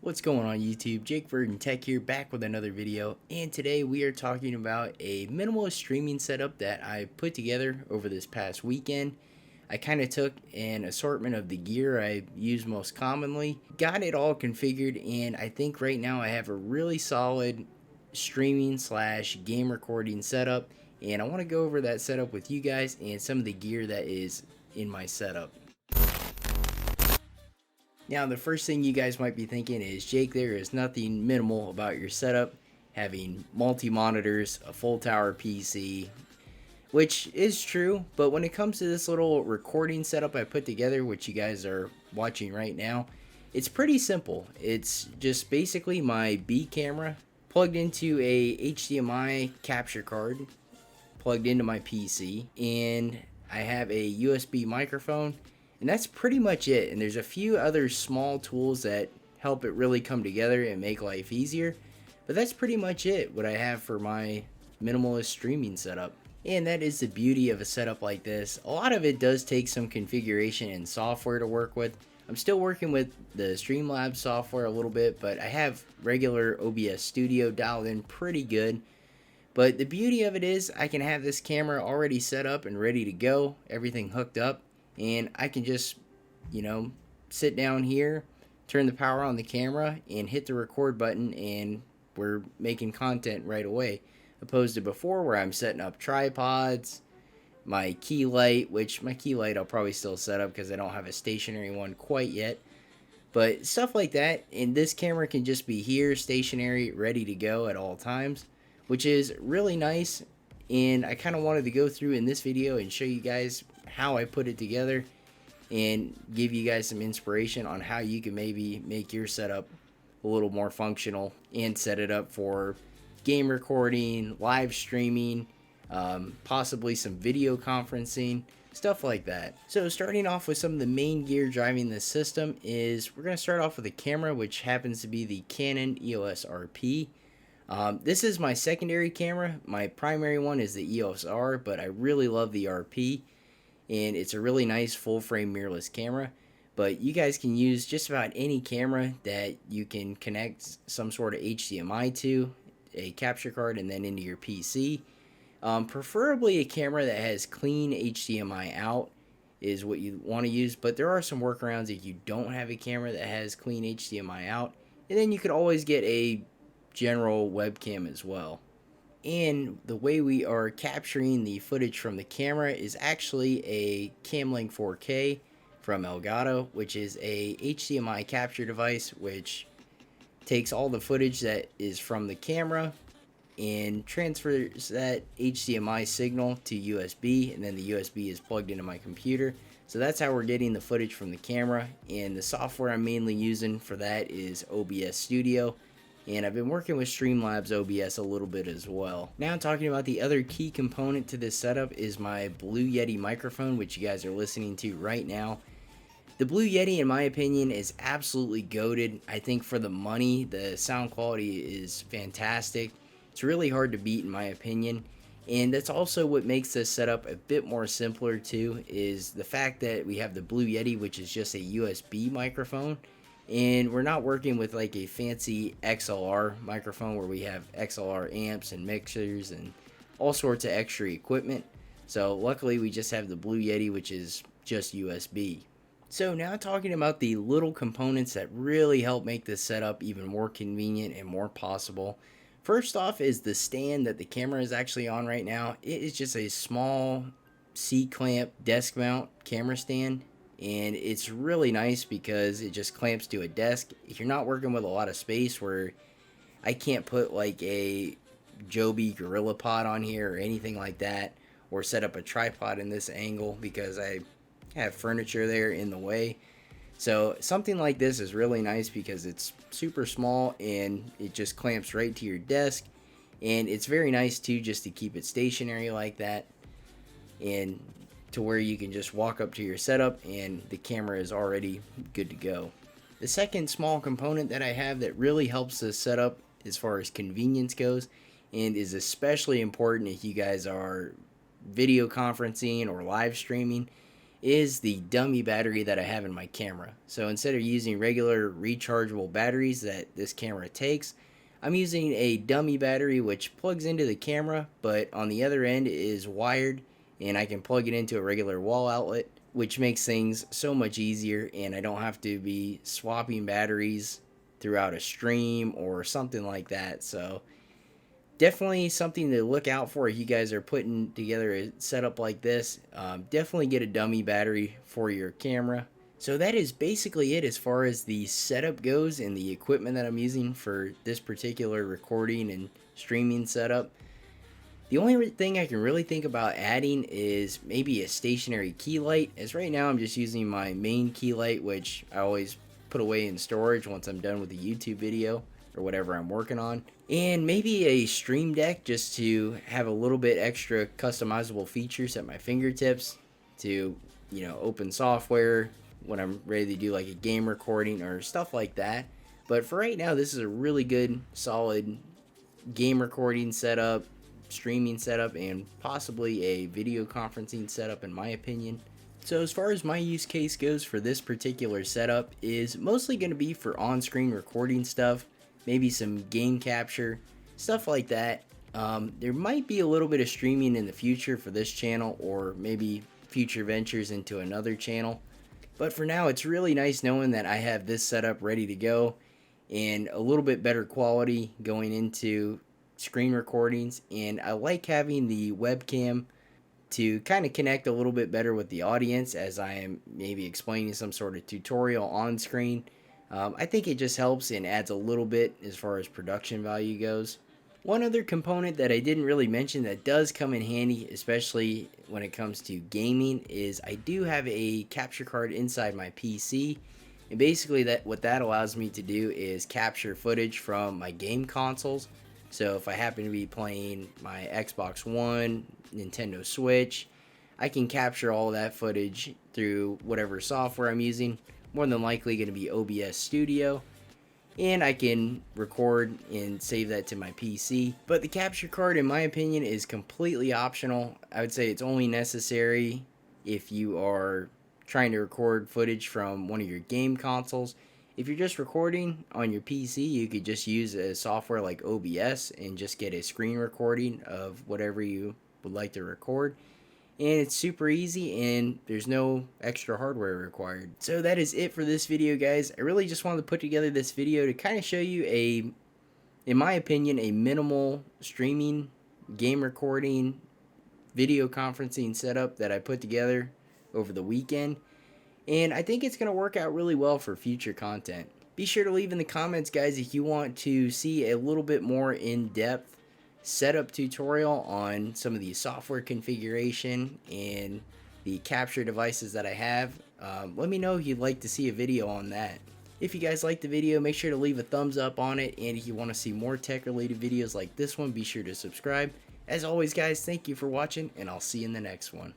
What's going on YouTube? Jake Virden Tech here, back with another video, and today we are talking about a minimalist streaming setup that I put together over this past weekend. I kind of took an assortment of the gear I use most commonly, got it all configured, and I think right now I have a really solid streaming slash game recording setup, and I want to go over that setup with you guys and some of the gear that is in my setup. Now, the first thing you guys might be thinking is, Jake, there is nothing minimal about your setup, having multi-monitors, a full tower PC, which is true, but when it comes to this little recording setup I put together, which you guys are watching right now, it's pretty simple. It's just basically my B camera plugged into a HDMI capture card, plugged into my PC, and I have a USB microphone, and that's pretty much it. And there's a few other small tools that help it really come together and make life easier, but that's pretty much it, what I have for my minimalist streaming setup. And that is the beauty of a setup like this. A lot of it does take some configuration and software to work with. I'm still working with the Streamlabs software a little bit, but I have regular OBS Studio dialed in pretty good. But the beauty of it is I can have this camera already set up and ready to go, everything hooked up, and I can just, sit down here, turn the power on the camera, and hit the record button, and we're making content right away. Opposed to before, where I'm setting up tripods, my key light, which my key light I'll probably still set up because I don't have a stationary one quite yet. But stuff like that, and this camera can just be here, stationary, ready to go at all times, which is really nice. And I kind of wanted to go through in this video and show you guys how I put it together and give you guys some inspiration on how you can maybe make your setup a little more functional and set it up for game recording, live streaming, possibly some video conferencing, stuff like that. So starting off with some of the main gear driving this system is, we're going to start off with a camera, which happens to be the Canon EOS RP. This is my secondary camera. My primary one is the EOS R, but I really love the RP, and it's a really nice full frame mirrorless camera. But you guys can use just about any camera that you can connect some sort of HDMI to, a capture card, and then into your PC. Preferably a camera that has clean HDMI out is what you want to use, but there are some workarounds if you don't have a camera that has clean HDMI out, and then you could always get a general webcam as well. And the way we are capturing the footage from the camera is actually a Camlink 4K from Elgato, which is a HDMI capture device which takes all the footage that is from the camera and transfers that HDMI signal to USB, and then the USB is plugged into my computer. So that's how we're getting the footage from the camera, and the software I'm mainly using for that is OBS Studio, and I've been working with Streamlabs OBS a little bit as well. Now talking about the other key component to this setup is my Blue Yeti microphone, which you guys are listening to right now. The Blue Yeti, in my opinion, is absolutely goated. I think for the money, the sound quality is fantastic. It's really hard to beat, in my opinion. And that's also what makes this setup a bit more simpler too, is the fact that we have the Blue Yeti, which is just a USB microphone. And we're not working with like a fancy XLR microphone where we have XLR amps and mixers and all sorts of extra equipment. So luckily we just have the Blue Yeti, which is just USB. So now talking about the little components that really help make this setup even more convenient and more possible. First off is the stand that the camera is actually on right now. It is just a small C-clamp desk mount camera stand, and it's really nice because it just clamps to a desk. If you're not working with a lot of space, where I can't put like a Joby Gorilla Pod on here or anything like that, or set up a tripod in this angle because I have furniture there in the way. So something like this is really nice because it's super small and it just clamps right to your desk, and it's very nice too just to keep it stationary like that, and to where you can just walk up to your setup and the camera is already good to go. The second small component that I have that really helps this setup as far as convenience goes, and is especially important if you guys are video conferencing or live streaming, is the dummy battery that I have in my camera. So instead of using regular rechargeable batteries that this camera takes, I'm using a dummy battery which plugs into the camera, but on the other end is wired, and I can plug it into a regular wall outlet, which makes things so much easier, and I don't have to be swapping batteries throughout a stream or something like that. So definitely something to look out for if you guys are putting together a setup like this. Definitely get a dummy battery for your camera. So that is basically it as far as the setup goes and the equipment that I'm using for this particular recording and streaming setup. The only thing I can really think about adding is maybe a stationary key light, as right now I'm just using my main key light, which I always put away in storage once I'm done with the YouTube video or whatever I'm working on. And maybe a stream deck just to have a little bit extra customizable features at my fingertips to, open software when I'm ready to do like a game recording or stuff like that. But for right now, this is a really good, solid game recording setup, streaming setup, and possibly a video conferencing setup in my opinion. So as far as my use case goes for this particular setup is mostly going to be for on-screen recording stuff, maybe some game capture, stuff like that. There might be a little bit of streaming in the future for this channel, or maybe future ventures into another channel. But for now, it's really nice knowing that I have this setup ready to go and a little bit better quality going into screen recordings. And I like having the webcam to kind of connect a little bit better with the audience as I am maybe explaining some sort of tutorial on screen. I think it just helps and adds a little bit as far as production value goes. One other component that I didn't really mention that does come in handy, especially when it comes to gaming, is I do have a capture card inside my PC. And basically what that allows me to do is capture footage from my game consoles. So if I happen to be playing my Xbox One, Nintendo Switch, I can capture all that footage through whatever software I'm using. More than likely going to be OBS Studio. And I can record and save that to my PC. But the capture card, in my opinion, is completely optional. I would say it's only necessary if you are trying to record footage from one of your game consoles. If you're just recording on your PC, you could just use a software like OBS and just get a screen recording of whatever you would like to record. And it's super easy and there's no extra hardware required. So that is it for this video, guys. I really just wanted to put together this video to kind of show you in my opinion, a minimal streaming, game recording, video conferencing setup that I put together over the weekend. And I think it's going to work out really well for future content. Be sure to leave in the comments, guys, if you want to see a little bit more in-depth setup tutorial on some of the software configuration and the capture devices that I have. Let me know if you'd like to see a video on that. If you guys liked the video, make sure to leave a thumbs up on it, and if you want to see more tech related videos like this one, be sure to subscribe. As always, guys, thank you for watching, and I'll see you in the next one.